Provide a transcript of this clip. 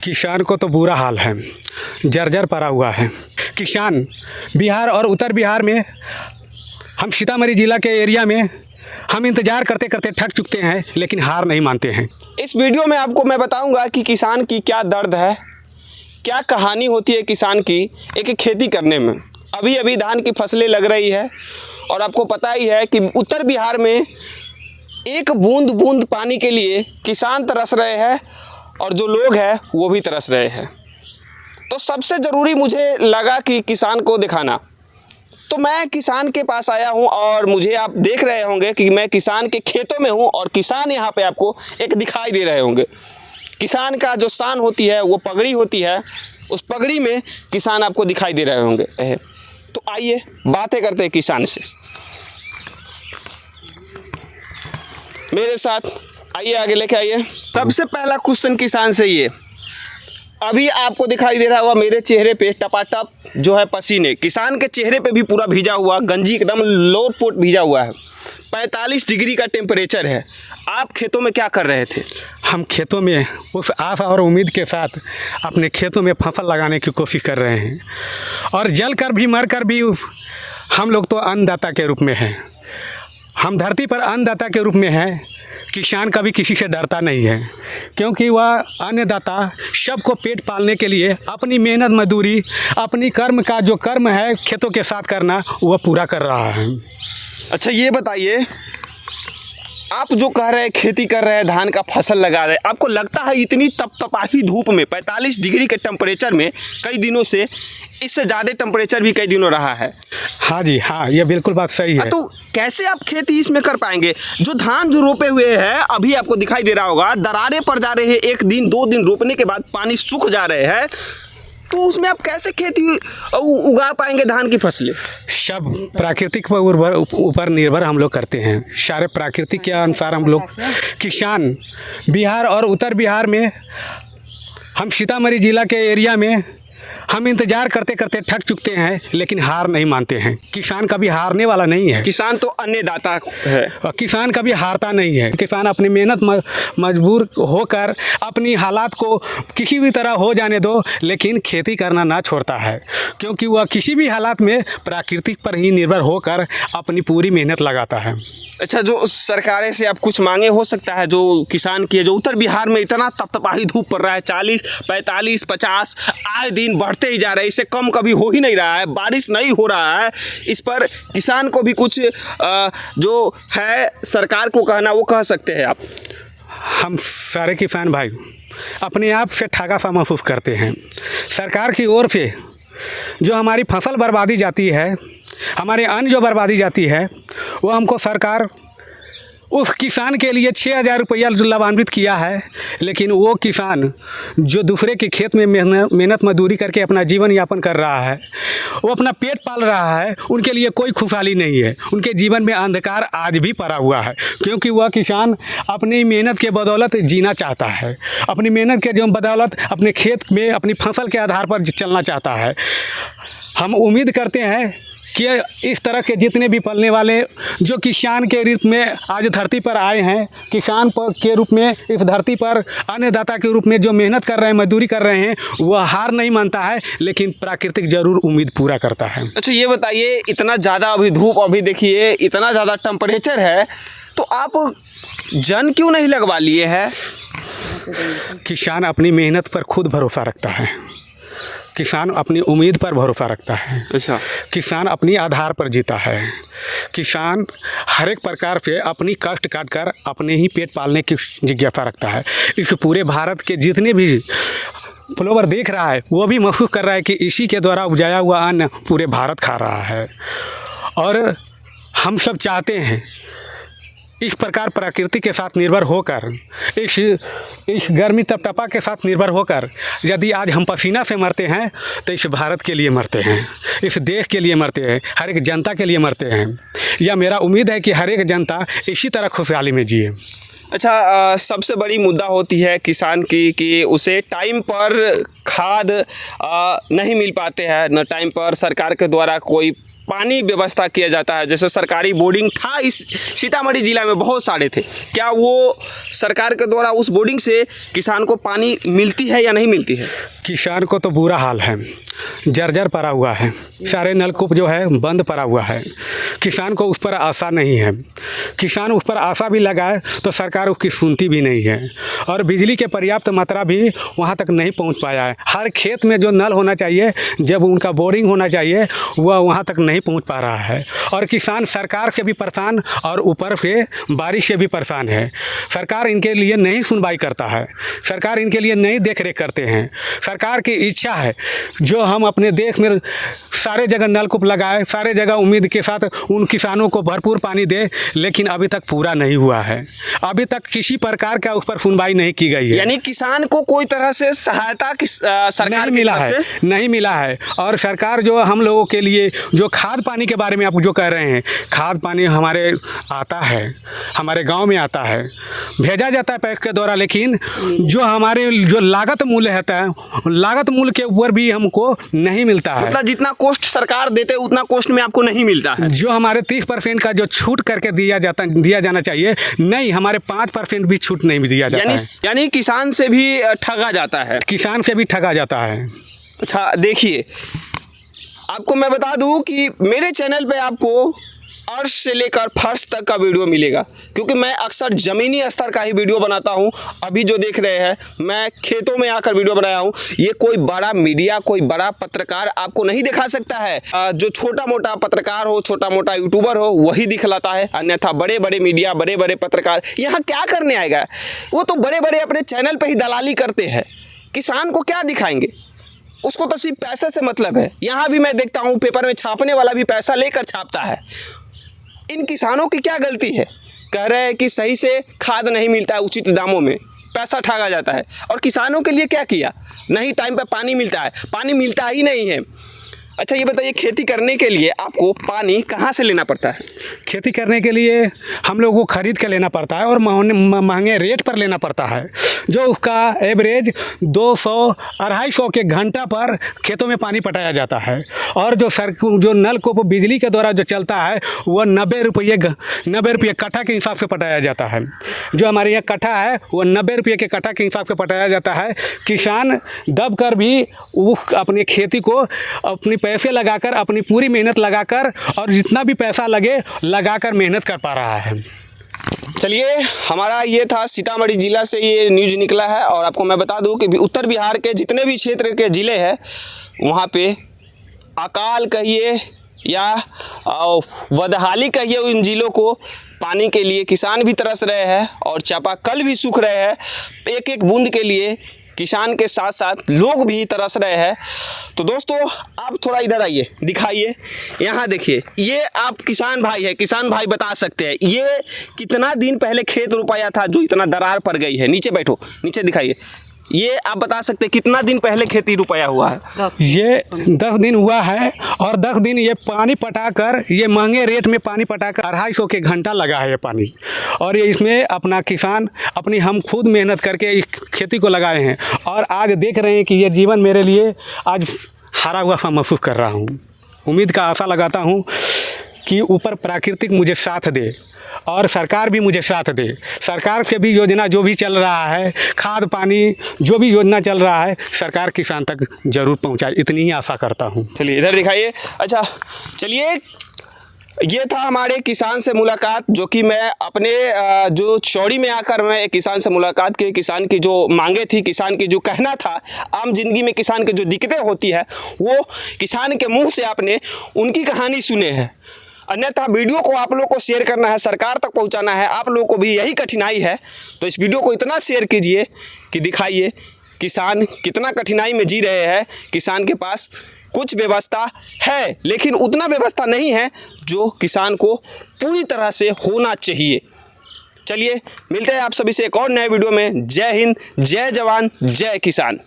किसान को तो बुरा हाल है, जर्जर पड़ा हुआ है। किसान बिहार और उत्तर बिहार में, हम सीतामढ़ी ज़िला के एरिया में हम इंतज़ार करते करते थक चुके हैं, लेकिन हार नहीं मानते हैं। इस वीडियो में आपको मैं बताऊंगा कि किसान की क्या दर्द है, क्या कहानी होती है किसान की एक खेती करने में। अभी अभी धान की फसलें लग रही है और आपको पता ही है कि उत्तर बिहार में एक बूंद बूंद पानी के लिए किसान तरस रहे हैं और जो लोग हैं वो भी तरस रहे हैं। तो सबसे ज़रूरी मुझे लगा कि किसान को दिखाना, तो मैं किसान के पास आया हूं और मुझे आप देख रहे होंगे कि मैं किसान के खेतों में हूं और किसान यहां पे आपको एक दिखाई दे रहे होंगे। किसान का जो शान होती है वो पगड़ी होती है, उस पगड़ी में किसान आपको दिखाई दे रहे होंगे। तो आइए बातें करते हैं किसान से। मेरे साथ आइए, आगे लेके आइए। सबसे पहला क्वेश्चन किसान से ये, अभी आपको दिखाई दे रहा होगा मेरे चेहरे पे टपाटप जो है पसीने, किसान के चेहरे पे भी पूरा भीजा हुआ, गंजी एकदम लोट पोट भीजा हुआ है। 45 डिग्री का टेम्परेचर है। आप खेतों में क्या कर रहे थे? हम खेतों में उस आशा और उम्मीद के साथ अपने खेतों में फसल लगाने की कोशिश कर रहे हैं, और जल कर भी मर कर भी हम लोग तो अन्नदाता के रूप में हैं। हम धरती पर अन्नदाता के रूप में हैं। किसान कभी किसी से डरता नहीं है, क्योंकि वह अन्नदाता सबको पेट पालने के लिए अपनी मेहनत मजदूरी, अपनी कर्म का जो कर्म है खेतों के साथ करना, वह पूरा कर रहा है। अच्छा ये बताइए, आप जो कह रहे हैं खेती कर रहे हैं, धान का फसल लगा रहे हैं, आपको लगता है इतनी तपतपाही धूप में 45 डिग्री के टेम्परेचर में कई दिनों से, इससे ज़्यादा टेम्परेचर भी कई दिनों रहा है? हाँ जी, हाँ, ये बिल्कुल बात सही है। तो कैसे आप खेती इसमें कर पाएंगे? जो धान जो रोपे हुए हैं अभी आपको दिखाई दे रहा होगा, दरारें पड़ जा रहे हैं, 1 दिन 2 दिन रोपने के बाद पानी सूख जा रहे हैं, तो उसमें आप कैसे खेती उगा पाएंगे धान की फसलें? सब प्राकृतिक पर ऊपर निर्भर हम लोग करते हैं। सारे प्राकृतिक के अनुसार हम लोग किसान बिहार और उत्तर बिहार में, हम सीतामढ़ी ज़िला के एरिया में हम इंतज़ार करते करते थक चुके हैं, लेकिन हार नहीं मानते हैं। किसान कभी हारने वाला नहीं है। किसान तो अन्नदाता है, किसान कभी हारता नहीं है। किसान अपनी मेहनत मजबूर होकर अपनी हालात को किसी भी तरह हो जाने दो, लेकिन खेती करना ना छोड़ता है, क्योंकि वह किसी भी हालात में प्राकृतिक पर ही निर्भर होकर अपनी पूरी मेहनत लगाता है। अच्छा, जो सरकारें से आप कुछ मांगे हो सकता है जो किसान की है, जो उत्तर बिहार में इतना तपतपाही धूप पड़ रहा है, 40 45 50 आए दिन बढ़ते ही जा रहे हैं, इससे कम कभी हो ही नहीं रहा है, बारिश नहीं हो रहा है, इस पर किसान को भी कुछ जो है सरकार को कहना वो कह सकते हैं आप? हम सारे किसान भाई अपने आप से ठगा सा महसूस करते हैं। सरकार की ओर से जो हमारी फसल बर्बादी जाती है, हमारे अन्न जो बर्बादी जाती है, वो हमको सरकार उस किसान के लिए 6,000 रुपया लाभान्वित किया है, लेकिन वो किसान जो दूसरे के खेत में मेहनत मजदूरी करके अपना जीवन यापन कर रहा है, वो अपना पेट पाल रहा है, उनके लिए कोई खुशहाली नहीं है। उनके जीवन में अंधकार आज भी पड़ा हुआ है, क्योंकि वह किसान अपनी मेहनत के बदौलत जीना चाहता है, अपनी मेहनत के जो बदौलत अपने खेत में अपनी फसल के आधार पर चलना चाहता है। हम उम्मीद करते हैं कि इस तरह के जितने भी पलने वाले जो किसान के रूप में आज धरती पर आए हैं, किसान के रूप में इस धरती पर अन्नदाता के रूप में जो मेहनत कर रहे हैं, मजदूरी कर रहे हैं, वह हार नहीं मानता है, लेकिन प्राकृतिक जरूर उम्मीद पूरा करता है। अच्छा ये बताइए, इतना ज़्यादा अभी धूप, अभी देखिए इतना ज़्यादा टेम्परेचर है, तो आप जन क्यों नहीं लगवा लिए हैं? किसान अपनी मेहनत पर खुद भरोसा रखता है। किसान अपनी उम्मीद पर भरोसा रखता है। अच्छा, किसान अपनी आधार पर जीता है। किसान हर एक प्रकार से अपनी कष्ट काट कर अपने ही पेट पालने की जिज्ञासा रखता है। इस पूरे भारत के जितने भी फ्लोवर देख रहा है, वो भी महसूस कर रहा है कि इसी के द्वारा उपजाया हुआ अन्न पूरे भारत खा रहा है। और हम सब चाहते हैं इस प्रकार प्रकृति के साथ निर्भर होकर, इस गर्मी तपतपा के साथ निर्भर होकर, यदि आज हम पसीना से मरते हैं तो इस भारत के लिए मरते हैं, इस देश के लिए मरते हैं, हर एक जनता के लिए मरते हैं। यह मेरा उम्मीद है कि हर एक जनता इसी तरह खुशहाली में जिए। अच्छा, सबसे बड़ी मुद्दा होती है किसान की कि उसे टाइम पर खाद नहीं मिल पाते हैं, न टाइम पर सरकार के द्वारा कोई पानी व्यवस्था किया जाता है, जैसे सरकारी बोर्डिंग था इस सीतामढ़ी जिला में बहुत सारे थे, क्या वो सरकार के द्वारा उस बोर्डिंग से किसान को पानी मिलती है या नहीं मिलती है? किसान को तो बुरा हाल है, जर्जर पड़ा हुआ है, सारे नलकूप जो है बंद पड़ा हुआ है। किसान को उस पर आशा नहीं है, किसान उस पर आशा भी लगाए तो सरकार उसकी सुनती भी नहीं है, और बिजली के पर्याप्त मात्रा भी वहाँ तक नहीं पहुँच पाया है। हर खेत में जो नल होना चाहिए, जब उनका बोरिंग होना चाहिए, वह वहाँ तक नहीं पहुँच पा रहा है। और किसान सरकार से भी परेशान और ऊपर से बारिश से भी परेशान है। सरकार इनके लिए नहीं सुनवाई करता है, सरकार इनके लिए नहीं देख रेख करते हैं। सरकार की इच्छा है जो हम अपने देश में सारे जगह नलकूप लगाए, सारे जगह उम्मीद के साथ उन किसानों को भरपूर पानी दे, लेकिन अभी तक पूरा नहीं हुआ है। अभी तक किसी प्रकार का उस पर सुनवाई नहीं की गई है। यानी किसान को कोई तरह से सहायता सरकार नहीं मिला है, नहीं मिला है। और सरकार जो हम लोगों के लिए जो खाद पानी के बारे में आप जो कह रहे हैं, खाद पानी हमारे आता है, हमारे गांव में आता है, भेजा जाता है पैक के द्वारा, लेकिन जो हमारे जो लागत मूल्य होता है, लागत मूल्य के ऊपर भी हमको नहीं मिलता है। मतलब जितना कॉस्ट सरकार देते है उतना कॉस्ट में आपको नहीं मिलता है। जो हमारे 30% का जो छूट करके दिया जाना चाहिए, नहीं, हमारे 5% भी छूट नहीं दिया जाता है। यानी किसान से भी ठगा जाता है, किसान से भी ठगा जाता है। अच्छा देखिए, आपको मैं बता दूं कि मेरे चैनल पे आपको अर्श से लेकर फर्श तक का वीडियो मिलेगा, क्योंकि मैं अक्सर ज़मीनी स्तर का ही वीडियो बनाता हूं। अभी जो देख रहे हैं, मैं खेतों में आकर वीडियो बनाया हूं। ये कोई बड़ा मीडिया, कोई बड़ा पत्रकार आपको नहीं दिखा सकता है। जो छोटा मोटा पत्रकार हो, छोटा मोटा यूट्यूबर हो, वही दिखलाता है, अन्यथा बड़े बड़े मीडिया, बड़े बड़े पत्रकार यहाँ क्या करने आएगा? वो तो बड़े बड़े अपने चैनल पर ही दलाली करते हैं, किसान को क्या दिखाएंगे? उसको तो सिर्फ पैसे से मतलब है। यहाँ भी मैं देखता हूँ पेपर में छापने वाला भी पैसा लेकर छापता है। इन किसानों की क्या गलती है? कह रहे हैं कि सही से खाद नहीं मिलता है उचित दामों में, पैसा ठगा जाता है। और किसानों के लिए क्या किया? नहीं टाइम पे पानी मिलता है, पानी मिलता ही नहीं है। अच्छा ये बताइए, खेती करने के लिए आपको पानी कहाँ से लेना पड़ता है? खेती करने के लिए हम लोगों को ख़रीद के लेना पड़ता है और महंगे रेट पर लेना पड़ता है, जो उसका एवरेज 200-250 के घंटा पर खेतों में पानी पटाया जाता है। और जो नलकूप बिजली के द्वारा जो चलता है, वह 90 रुपये कट्ठा के हिसाब से पटाया जाता है। जो हमारे यहाँ कट्ठा है, वह 90 रुपये के कट्ठा के हिसाब से पटाया जाता है। किसान दब कर भी वो अपनी खेती को अपनी पैसे लगाकर, अपनी पूरी मेहनत लगाकर, और जितना भी पैसा लगाकर मेहनत कर पा रहा है। चलिए, हमारा ये था सीतामढ़ी जिला से ये न्यूज़ निकला है। और आपको मैं बता दूं कि उत्तर बिहार के जितने भी क्षेत्र के ज़िले हैं, वहाँ पे अकाल कहिए या बदहाली कहिए, उन ज़िलों को पानी के लिए किसान भी तरस रहे हैं और चापाकल भी सूख रहे हैं। एक एक बूंद के लिए किसान के साथ साथ लोग भी तरस रहे हैं। तो दोस्तों, आप थोड़ा इधर आइए, दिखाइए, यहाँ देखिए, ये आप किसान भाई है, किसान भाई बता सकते हैं ये कितना दिन पहले खेत रोपाया था जो इतना दरार पड़ गई है। नीचे बैठो, नीचे दिखाइए, ये आप बता सकते हैं कितना दिन पहले खेती रुपया हुआ है? ये 10 दिन हुआ है, और 10 दिन ये पानी पटाकर, ये महंगे रेट में पानी पटाकर 250 के घंटा लगा है ये पानी। और ये इसमें अपना किसान अपनी हम खुद मेहनत करके इस खेती को लगाए हैं, और आज देख रहे हैं कि ये जीवन मेरे लिए आज हारा हुआ सा महसूस कर रहा हूँ। उम्मीद का आशा लगाता हूँ कि ऊपर प्राकृतिक मुझे साथ दे और सरकार भी मुझे साथ दे। सरकार के भी योजना जो भी चल रहा है, खाद पानी जो भी योजना चल रहा है, सरकार किसान तक ज़रूर पहुंचाए, इतनी ही आशा करता हूं। चलिए इधर दिखाइए। अच्छा चलिए, ये था हमारे किसान से मुलाकात, जो कि मैं अपने जो चौड़ी में आकर मैं एक किसान से मुलाकात की। किसान की जो मांगे थी, किसान की जो कहना था, आम जिंदगी में किसान की जो दिक्कतें होती है, वो किसान के मुंह से आपने उनकी कहानी सुने हैं। अन्यथा वीडियो को आप लोग को शेयर करना है, सरकार तक पहुंचाना है, आप लोगों को भी यही कठिनाई है। तो इस वीडियो को इतना शेयर कीजिए कि दिखाइए किसान कितना कठिनाई में जी रहे हैं। किसान के पास कुछ व्यवस्था है, लेकिन उतना व्यवस्था नहीं है जो किसान को पूरी तरह से होना चाहिए। चलिए मिलते हैं आप सभी से एक और नए वीडियो में। जय हिंद, जय जवान, जय किसान।